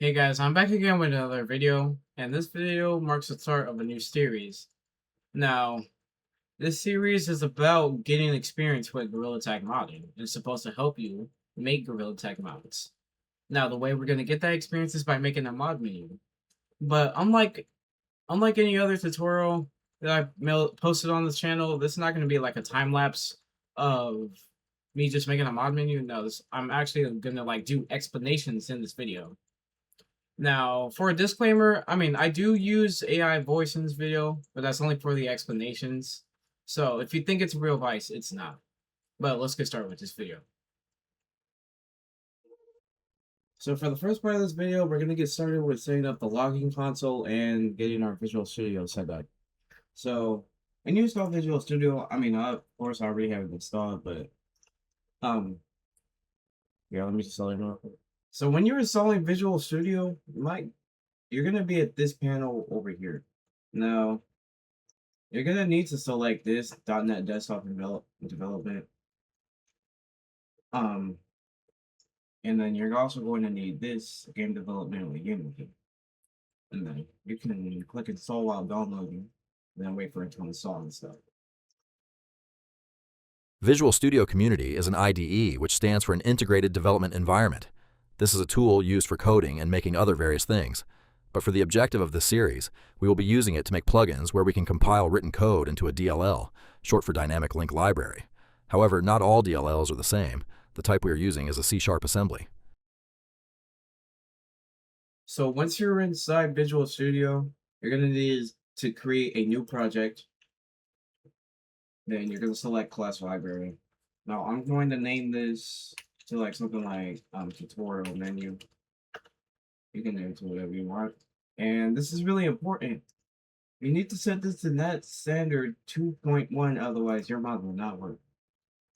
Hey guys, I'm back again with another video, and this video marks the start of a new series. Now, this series is about getting experience with Gorilla Tag modding. It's supposed to help you make Gorilla Tag mods. Now, the way we're going to get that experience is by making a mod menu. But unlike any other tutorial that I've posted on this channel, this is not going to be like a time lapse of me just making a mod menu. No, I'm actually going to do explanations in this video. Now, for a disclaimer, I do use AI voice in this video, but that's only for the explanations. So if you think it's real advice, it's not. But let's get started with this video. So for the first part of this video, we're going to get started with setting up the logging console and getting our Visual Studio set up. So when you install Visual Studio, of course I already have it installed, but um, yeah, let me just tell you real quick. So when you're installing Visual Studio, you're gonna be at this panel over here. Now, you're gonna need to select this .NET Desktop Development. Um, and then you're also going to need this Game Development with Unity. And then you can click install while downloading, and then wait for it to install and stuff. Visual Studio Community is an IDE, which stands for an Integrated Development Environment. This is a tool used for coding and making other various things. But for the objective of this series, we will be using it to make plugins where we can compile written code into a DLL, short for Dynamic Link Library. However, not all DLLs are the same. The type we are using is a C# assembly. So once you're inside Visual Studio, you're gonna need to create a new project. Then you're gonna select class library. Now I'm going to name this to something like tutorial menu. You can name it to whatever you want. And this is really important. You need to set this to net standard 2.1, otherwise your mod will not work.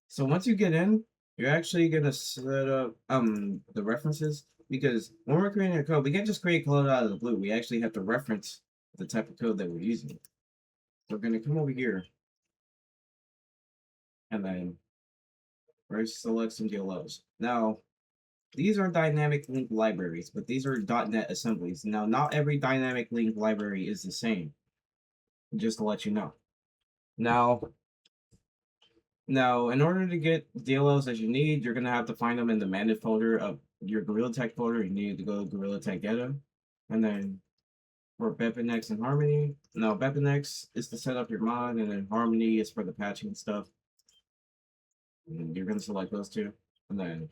So once you get in, you're actually gonna set up the references, because when we're creating a code, we can't just create code out of the blue. We actually have to reference the type of code that we're using. So we're gonna come over here and then we're select some DLLs. Now, these are dynamic link libraries, but these are .NET assemblies. Now, not every dynamic link library is the same, just to let you know. Now, in order to get DLLs that you need, you're gonna have to find them in the managed folder of your Gorilla Tag folder. You need to go to Gorilla Tag Data, and then for BepinEx and Harmony. Now, BepinEx is to set up your mod, and then Harmony is for the patching stuff. And you're gonna select those two, and then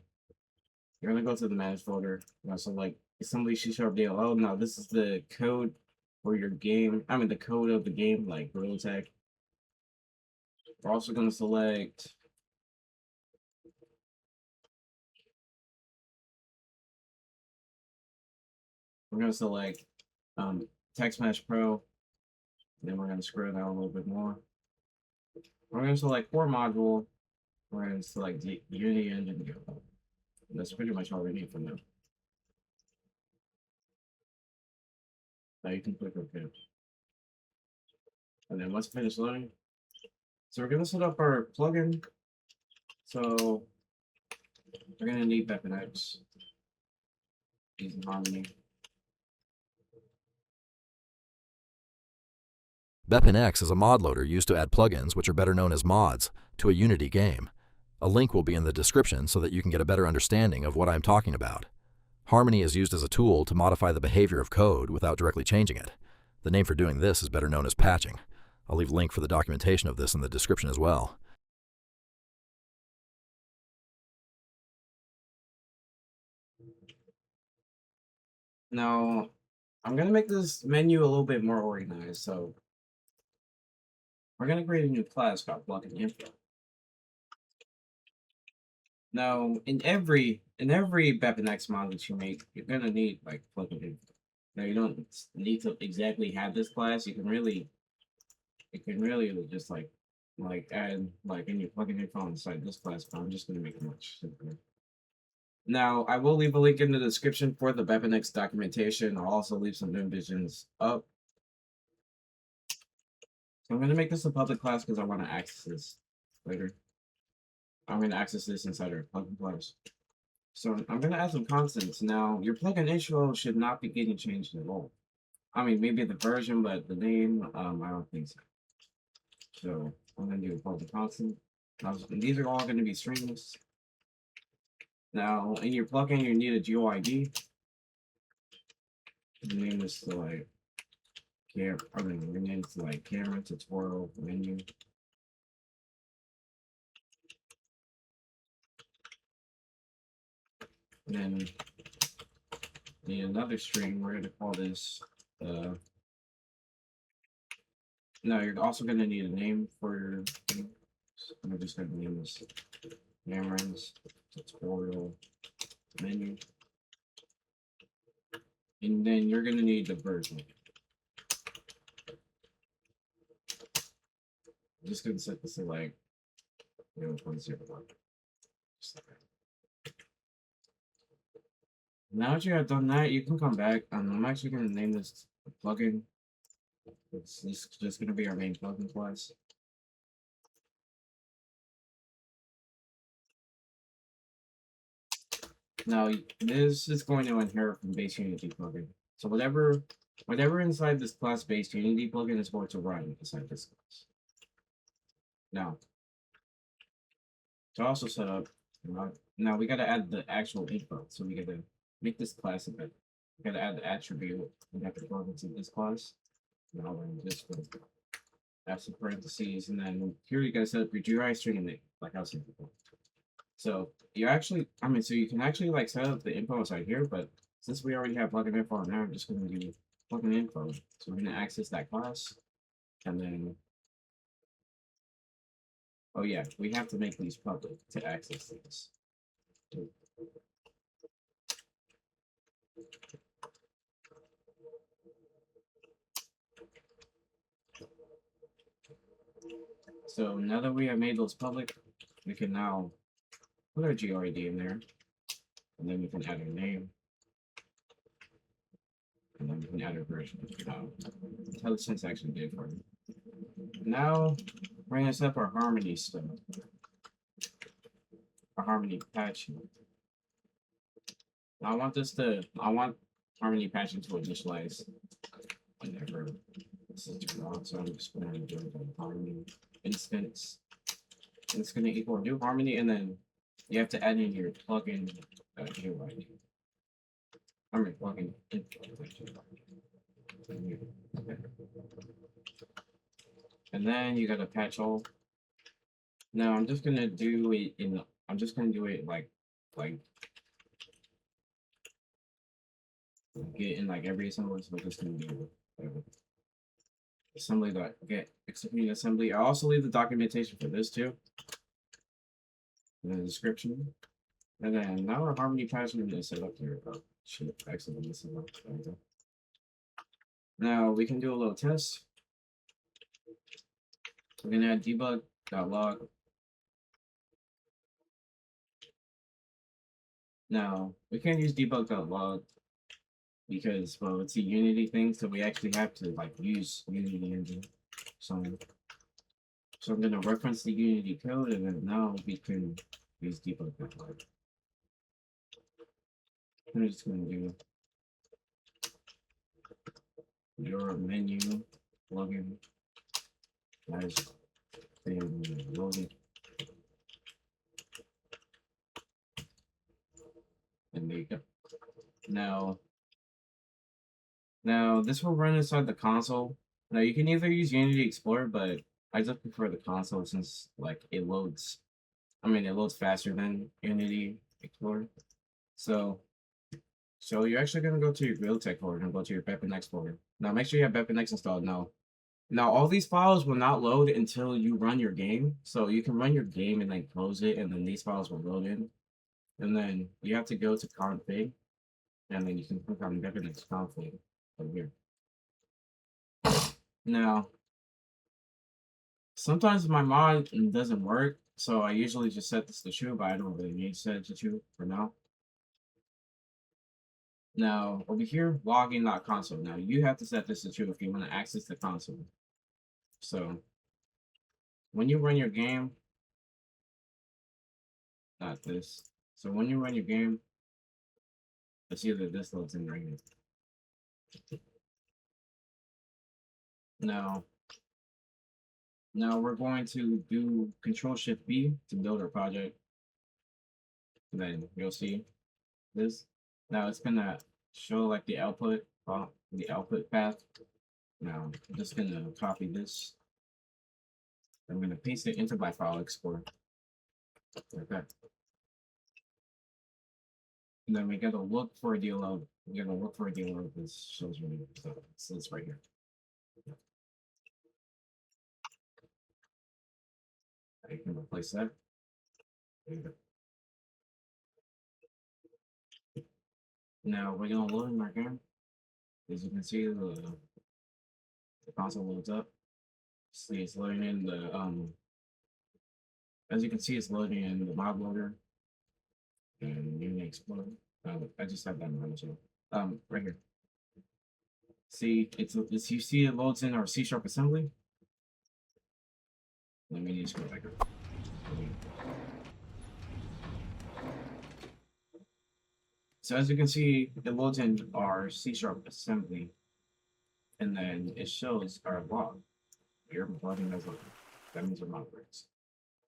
you're gonna go to the managed folder. You're gonna select assembly C# DLL. Now, this is the code for your game. The code of the game, like Gorilla Tag. We're also gonna select Text Mesh Pro. Then we're going to scroll down a little bit more. We're going to select core module. We're going to select the Unity engine. That's pretty much all we need from them. Now you can click OK. And then once finished loading, so we're going to set up our plugin. So we're going to need BepinEx using Harmony. BepinEx is a mod loader used to add plugins, which are better known as mods, to a Unity game. A link will be in the description so that you can get a better understanding of what I'm talking about. Harmony is used as a tool to modify the behavior of code without directly changing it. The name for doing this is better known as patching. I'll leave a link for the documentation of this in the description as well. Now, I'm going to make this menu a little bit more organized. So we're going to create a new class called plugin info. Now, in every BepinEx mod that you make, you're gonna need plugin info. Now, you don't need to exactly have this class. You can really just add in your plugin info inside this class. But I'm just gonna make it much simpler. Now, I will leave a link in the description for the BepinEx documentation. I'll also leave some visions up. So I'm gonna make this a public class because I want to access this later. I'm going to access this inside our plugin class. So I'm gonna add some constants. Now your plugin intro should not be getting changed at all. I mean, maybe the version, but the name, I don't think so. So I'm gonna do a the constant. Now, these are all gonna be strings. Now in your plugin, you need a GeoID. Name this to like name to like camera tutorial menu. And then need another string. We're gonna call this. No, you're also gonna need a name for your thing. I'm just gonna name this cameras tutorial menu, and then you're gonna need the version. I'm just gonna set this to like 0.01. Now that you have done that, you can come back. I'm actually gonna name this plugin. It's just gonna be our main plugin class. Now this is going to inherit from base Unity plugin. So whatever inside this class based Unity plugin is going to run inside this class. Now to also set up, now we gotta add the actual info. So we gotta make this class a bit. We gotta add the attribute. We have to plug into this class. Now we're in this one. Have some parentheses, and then here you gotta set up your GUI string name, like I was saying before. So you actually, so you can actually like set up the info inside here, but since we already have plugin info now, I'm just gonna do plugin info. So we're gonna access that class, and then, oh yeah, we have to make these public to access this. So now that we have made those public, we can now put our GRID in there, and then we can add our name, and then we can add our version. That's how the syntax actually did for me. Now, bring us up our harmony stuff, our harmony patching. Now I want harmony patching to initialize whenever this is turned on. So I'm just going to do the harmony instance. And it's going to equal new harmony, and then you have to add in your plugin GUID. Plugin info. And then you gotta patch all. Now I'm just gonna do it get in like every assembly, so we're just gonna do assembly dot get executing assembly. I also leave the documentation for this too in the description. And then now our harmony patching is set up here. Oh shit, accidentally missing one. There we go. Now we can do a little test. We're gonna add debug.log. Now we can't use debug.log because, well, it's a Unity thing, so we actually have to like use Unity engine. So I'm gonna reference the Unity code, and then now we can use debug.log. I'm just gonna do your menu plugin as been loaded. And there you go. Now this will run inside the console. Now you can either use Unity Explorer, but I just prefer the console since like it loads faster than Unity Explorer. So you're actually gonna go to your Realtek folder and go to your BepinEx folder. Now make sure you have BepinEx installed now. Now all these files will not load until you run your game. So you can run your game and then close it, and then these files will load in. And then you have to go to config, and then you can click on BepinEx config over here. Now, sometimes my mod doesn't work, so I usually just set this to true, but I don't really need to set it to true for now. Now, over here, login.console. Now, you have to set this to true if you want to access the console. So, when you run your game, not this. So when you run your game, let's see that this loads in right here. Now, we're going to do Control Shift B to build our project. And then you'll see this. Now it's gonna show like the output path. Now I'm just gonna copy this. I'm gonna paste it into my file explorer. Like that. And then we gotta look for a DLL. We gotta look for a DLL. This shows me. So it's right here. I can replace that. There you go. Now we're gonna load in our game. As you can see, the console loads up. See, it's loading in the As you can see, it's loading in the mod loader and Unity Explorer. I just have that in mind too. Right here. See, it's you see it loads in our C# assembly. Let me just go back. So as you can see, it loads in our C# assembly, and then it shows our log. You're logging as log. That means our mod works.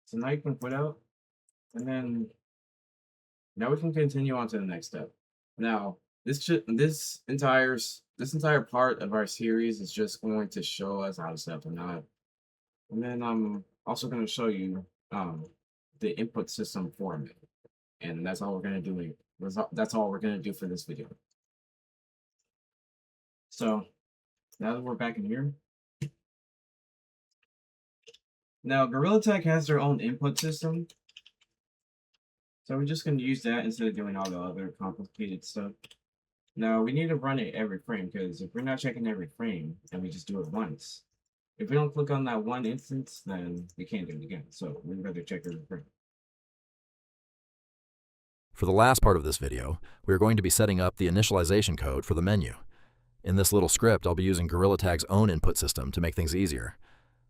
So now you can quit out, and then now we can continue on to the next step. Now, this entire part of our series is just going to show us how to set up a node. And then I'm also going to show you the input system format. And that's all we're going to do. That's all we're going to do for this video. So now that we're back in here. Now, Gorilla Tech has their own input system. So we're just going to use that instead of doing all the other complicated stuff. Now, we need to run it every frame, because if we're not checking every frame, and we just do it once, if we don't click on that one instance, then we can't do it again. So we'd rather check every frame. For the last part of this video, we are going to be setting up the initialization code for the menu. In this little script, I'll be using Gorilla Tag's own input system to make things easier.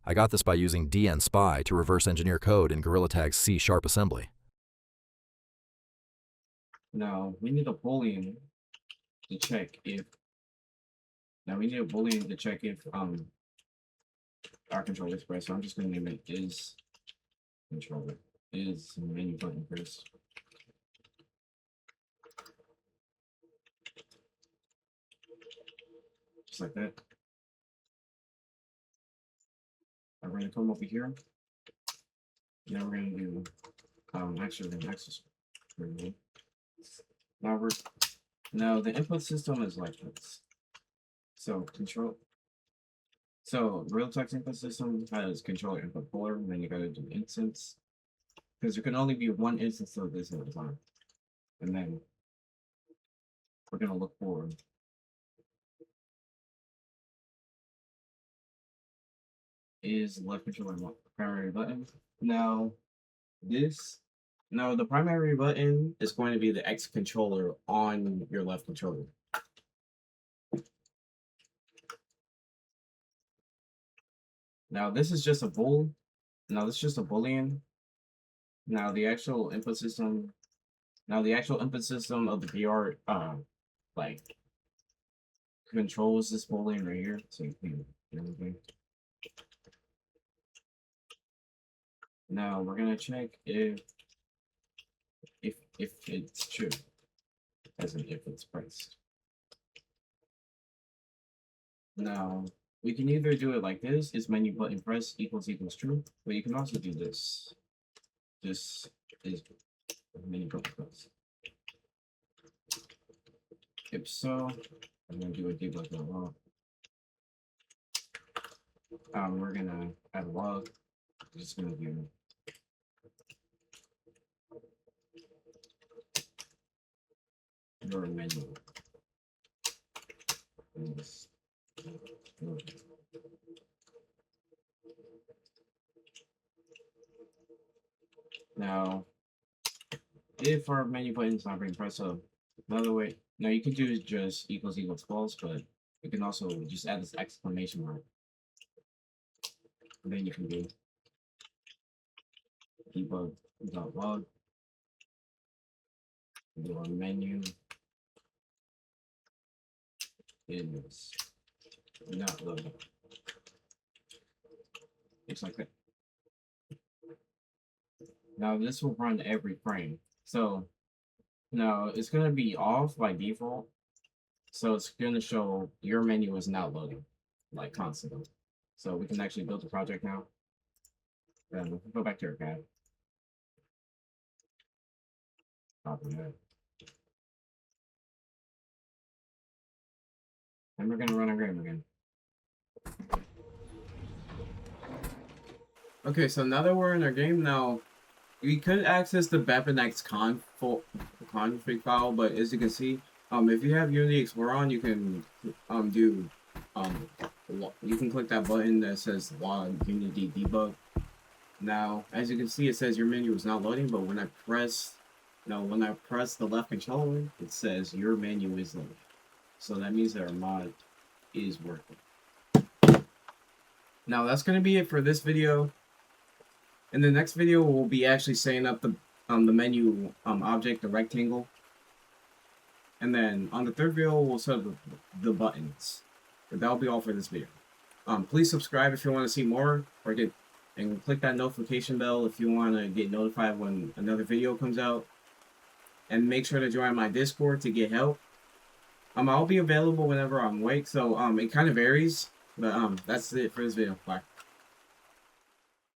I got this by using dnspy to reverse engineer code in Gorilla Tag's C# assembly. Now, we need a boolean to check if our controller is pressed. So I'm just going to name it is controller is menu button press. Just like that. I'm going to come over here. Now we're going to do actually the access. Now the input system is like this. So Real Text input system has controller input puller, and then you gotta do instance. Because there can only be one instance of this at a time. And then we're gonna look for is left controller primary button. Now the primary button is going to be the X controller on your left controller. Now this is just a bool. Now this is just a boolean. Now the actual input system of the VR like controls this boolean right here. So you can do everything. Now we're gonna check if it's true, as in if it's priced. Now we can either do it like this: is menu button press equals true, but you can also do this. This is menu button press. If so, I'm gonna do a debug log. We're gonna add a log. I'm just gonna do your menu. Now, if our menu button is not being pressed up, another way, now you can do just equals false, but you can also just add this exclamation mark. And then you can do debug.log. Your menu is not loading. Just like that. Now this will run every frame. So now it's gonna be off by default. So it's gonna show your menu is not loading, like constantly. So we can actually build the project now. Then we can go back to our CAD. Copy that. And we're gonna run our game again. Okay, so now that we're in our game now, we could access the BepinEx config file, but as you can see, if you have Unity Explorer on, you can you can click that button that says log Unity debug. Now, as you can see, it says your menu is not loading, but when I press the left controller, it says your menu is loading. So that means that our mod is working. Now that's gonna be it for this video. In the next video, we'll be actually setting up the menu object, the rectangle, and then on the third video, we'll set up the buttons. But that'll be all for this video. Please subscribe if you want to see more, and click that notification bell if you want to get notified when another video comes out. And make sure to join my Discord to get help. I'll be available whenever I'm awake, so it kind of varies, but that's it for this video. Bye.